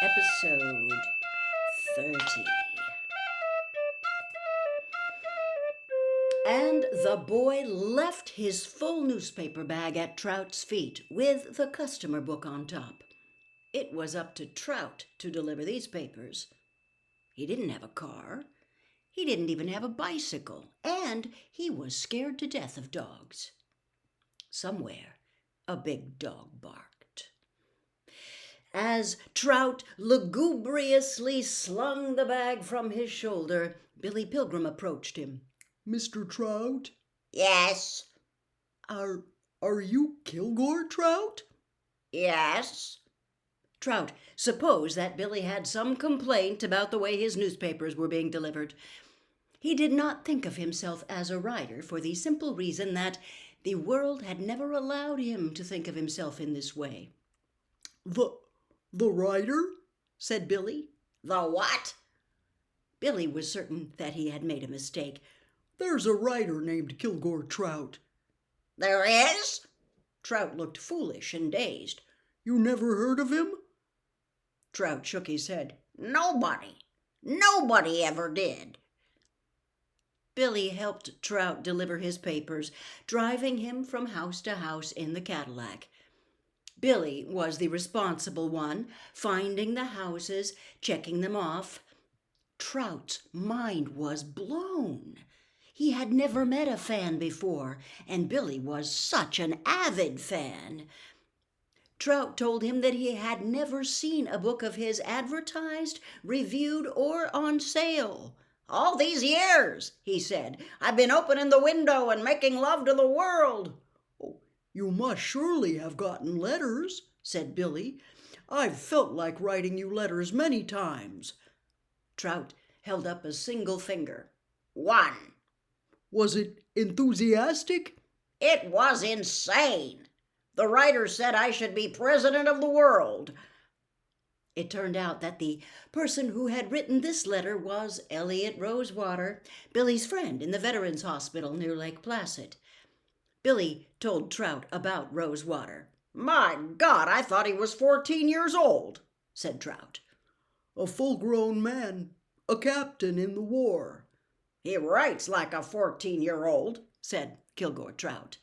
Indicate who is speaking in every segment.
Speaker 1: Episode 30. And the boy left his full newspaper bag at Trout's feet with the customer book on top. It was up to Trout to deliver these papers. He didn't have a car. He didn't even have a bicycle. And he was scared to death of dogs. Somewhere, a big dog barked. As Trout lugubriously slung the bag from his shoulder, Billy Pilgrim approached him.
Speaker 2: Mr. Trout?
Speaker 1: Yes.
Speaker 2: Are you Kilgore Trout?
Speaker 1: Yes. Trout supposed that Billy had some complaint about the way his newspapers were being delivered. He did not think of himself as a writer for the simple reason that the world had never allowed him to think of himself in this way.
Speaker 2: The writer?
Speaker 1: Said Billy. The what? Billy was certain that he had made a mistake.
Speaker 2: There's a writer named Kilgore Trout.
Speaker 1: There is? Trout looked foolish and dazed.
Speaker 2: You never heard of him?
Speaker 1: Trout shook his head. Nobody ever did. Billy helped Trout deliver his papers, driving him from house to house in the Cadillac. Billy was the responsible one, finding the houses, checking them off. Trout's mind was blown. He had never met a fan before, and Billy was such an avid fan. Trout told him that he had never seen a book of his advertised, reviewed, or on sale. All these years, he said, I've been opening the window and making love to the world.
Speaker 2: You must surely have gotten letters, said Billy. I've felt like writing you letters many times.
Speaker 1: Trout held up a single finger. One.
Speaker 2: Was it enthusiastic?
Speaker 1: It was insane. The writer said I should be president of the world. It turned out that the person who had written this letter was Elliot Rosewater, Billy's friend in the Veterans Hospital near Lake Placid. Billy told Trout about Rosewater. My God, I thought he was 14 years old, said Trout.
Speaker 2: A full-grown man, a captain in the war.
Speaker 1: He writes like a 14-year-old, said Kilgore Trout.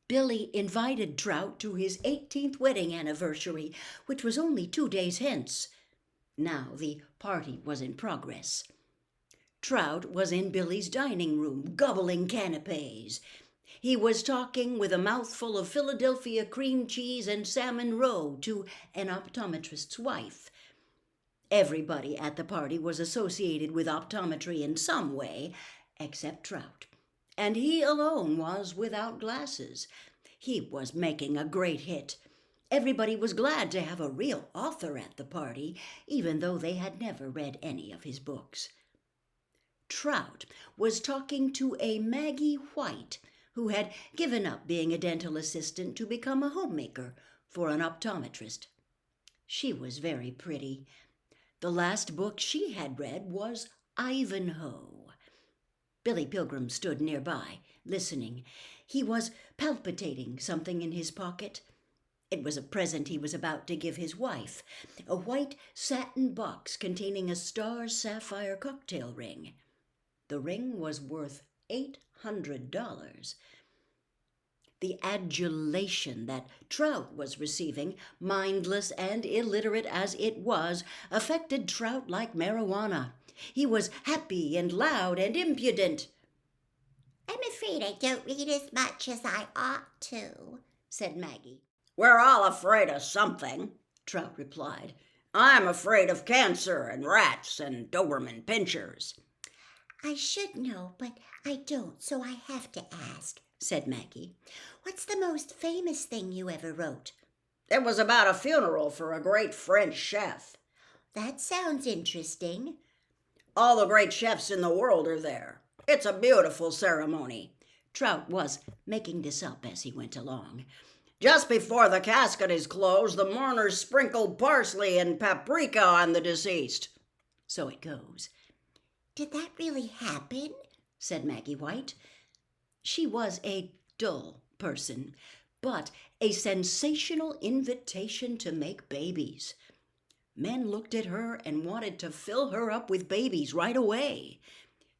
Speaker 1: Billy invited Trout to his 18th wedding anniversary, which was only 2 days hence. Now the party was in progress. Trout was in Billy's dining room, gobbling canapes. He was talking with a mouthful of Philadelphia cream cheese and salmon roe to an optometrist's wife. Everybody at the party was associated with optometry in some way, except Trout, and he alone was without glasses. He was making a great hit. Everybody was glad to have a real author at the party, even though they had never read any of his books. Trout was talking to a Maggie White, who had given up being a dental assistant to become a homemaker for an optometrist. She was very pretty. The last book she had read was Ivanhoe. Billy Pilgrim stood nearby, listening. He was palpitating something in his pocket. It was a present he was about to give his wife, a white satin box containing a star sapphire cocktail ring. The ring was worth $800. The adulation that Trout was receiving, mindless and illiterate as it was, affected Trout like marijuana. He was happy and loud and impudent.
Speaker 3: I'm afraid I don't read as much as I ought to, said Maggie.
Speaker 1: We're all afraid of something, Trout replied. I'm afraid of cancer and rats and Doberman pinschers.
Speaker 3: I should know, but I don't, so I have to ask, said Maggie. What's the most famous thing you ever wrote?
Speaker 1: It was about a funeral for a great French chef.
Speaker 3: That sounds interesting.
Speaker 1: All the great chefs in the world are there. It's a beautiful ceremony. Trout was making this up as he went along. Just before the casket is closed, the mourners sprinkle parsley and paprika on the deceased. So it goes.
Speaker 3: Did that really happen?
Speaker 1: Said Maggie White. She was a dull person, but a sensational invitation to make babies. Men looked at her and wanted to fill her up with babies right away.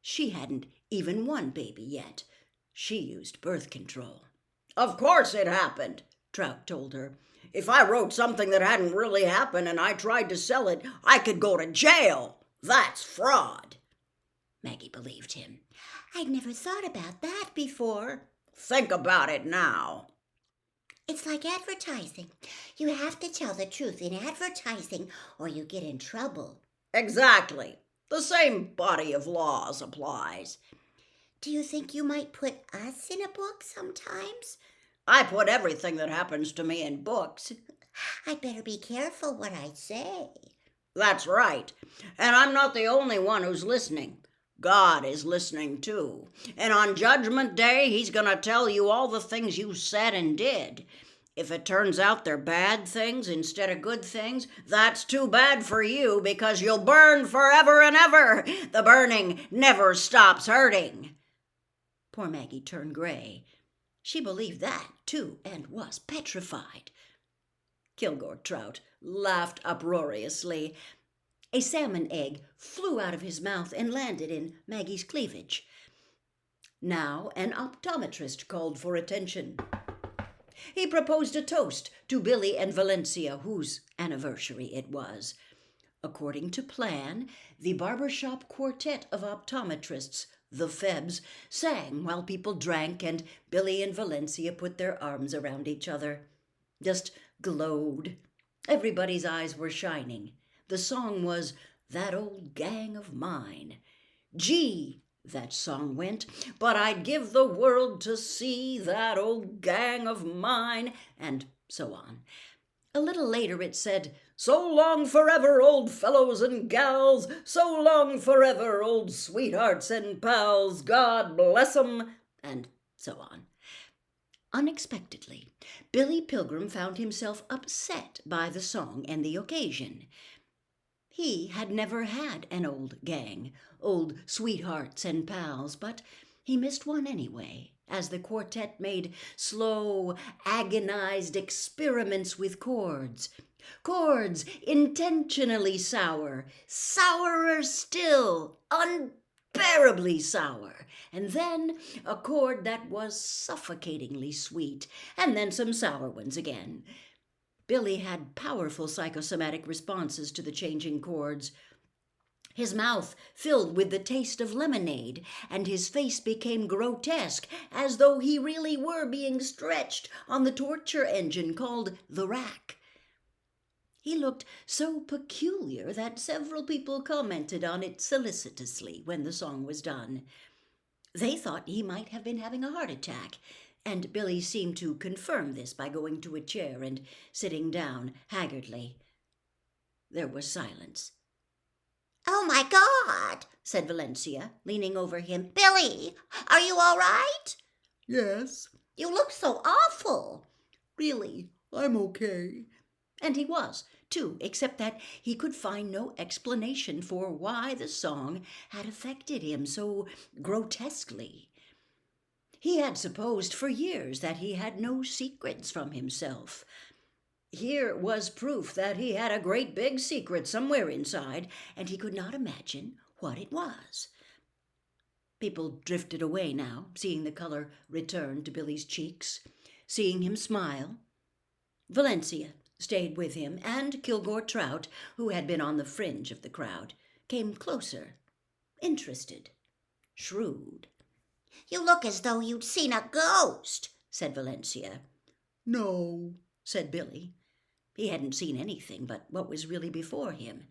Speaker 1: She hadn't even one baby yet. She used birth control.
Speaker 2: Of course it happened, Trout told her. If I wrote something that hadn't really happened and I tried to sell it, I could go to jail. That's fraud.
Speaker 1: Maggie believed him.
Speaker 3: I'd never thought about that before.
Speaker 2: Think about it now.
Speaker 3: It's like advertising. You have to tell the truth in advertising or you get in trouble.
Speaker 2: Exactly. The same body of laws applies.
Speaker 3: Do you think you might put us in a book sometimes?
Speaker 2: I put everything that happens to me in books.
Speaker 3: I'd better be careful what I say.
Speaker 2: That's right. And I'm not the only one who's listening. God is listening too. And on Judgment Day, he's going to tell you all the things you said and did. If it turns out they're bad things instead of good things, that's too bad for you because you'll burn forever and ever. The burning never stops hurting.
Speaker 1: Poor Maggie turned gray. She believed that, too, and was petrified. Kilgore Trout laughed uproariously. A salmon egg flew out of his mouth and landed in Maggie's cleavage. Now an optometrist called for attention. He proposed a toast to Billy and Valencia, whose anniversary it was. According to plan, the barbershop quartet of optometrists, the Febs, sang while people drank, and Billy and Valencia put their arms around each other. Just glowed. Everybody's eyes were shining. The song was That Old Gang of Mine. Gee, that song went, but I'd give the world to see that old gang of mine, and so on. A little later it said, So long forever, old fellows and gals, so long forever, old sweethearts and pals, God bless 'em, and so on. Unexpectedly, Billy Pilgrim found himself upset by the song and the occasion. He had never had an old gang, old sweethearts and pals, but he missed one anyway, as the quartet made slow, agonized experiments with chords. Chords intentionally sour, sourer still, unbearably sour, and then a chord that was suffocatingly sweet, and then some sour ones again. Billy had powerful psychosomatic responses to the changing chords. His mouth filled with the taste of lemonade, and his face became grotesque, as though he really were being stretched on the torture engine called the rack. He looked so peculiar that several people commented on it solicitously when the song was done. They thought he might have been having a heart attack, and Billy seemed to confirm this by going to a chair and sitting down haggardly. There was silence.
Speaker 3: Oh, my God, said Valencia, leaning over him. Billy, are you all right?
Speaker 2: Yes.
Speaker 3: You look so awful.
Speaker 2: Really, I'm okay.
Speaker 1: And he was, too, except that he could find no explanation for why the song had affected him so grotesquely. He had supposed for years that he had no secrets from himself. Here was proof that he had a great big secret somewhere inside, and he could not imagine what it was. People drifted away now, seeing the color return to Billy's cheeks, seeing him smile. Valencia stayed with him, and Kilgore Trout, who had been on the fringe of the crowd, came closer, interested, shrewd.
Speaker 3: You look as though you'd seen a ghost, said Valencia.
Speaker 2: No,
Speaker 1: said Billy. He hadn't seen anything but what was really before him.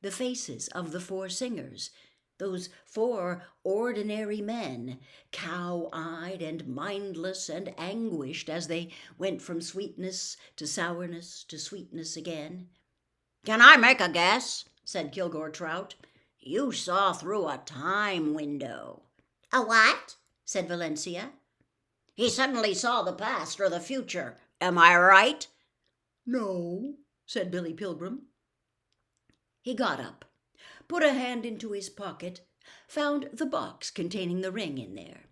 Speaker 1: The faces of the four singers, those four ordinary men, cow-eyed and mindless and anguished as they went from sweetness to sourness to sweetness again.
Speaker 2: Can I make a guess? Said Kilgore Trout. You saw through a time window.
Speaker 3: A what?
Speaker 1: Said Valencia.
Speaker 2: He suddenly saw the past or the future. Am I right?
Speaker 1: No, said Billy Pilgrim. He got up, put a hand into his pocket, found the box containing the ring in there.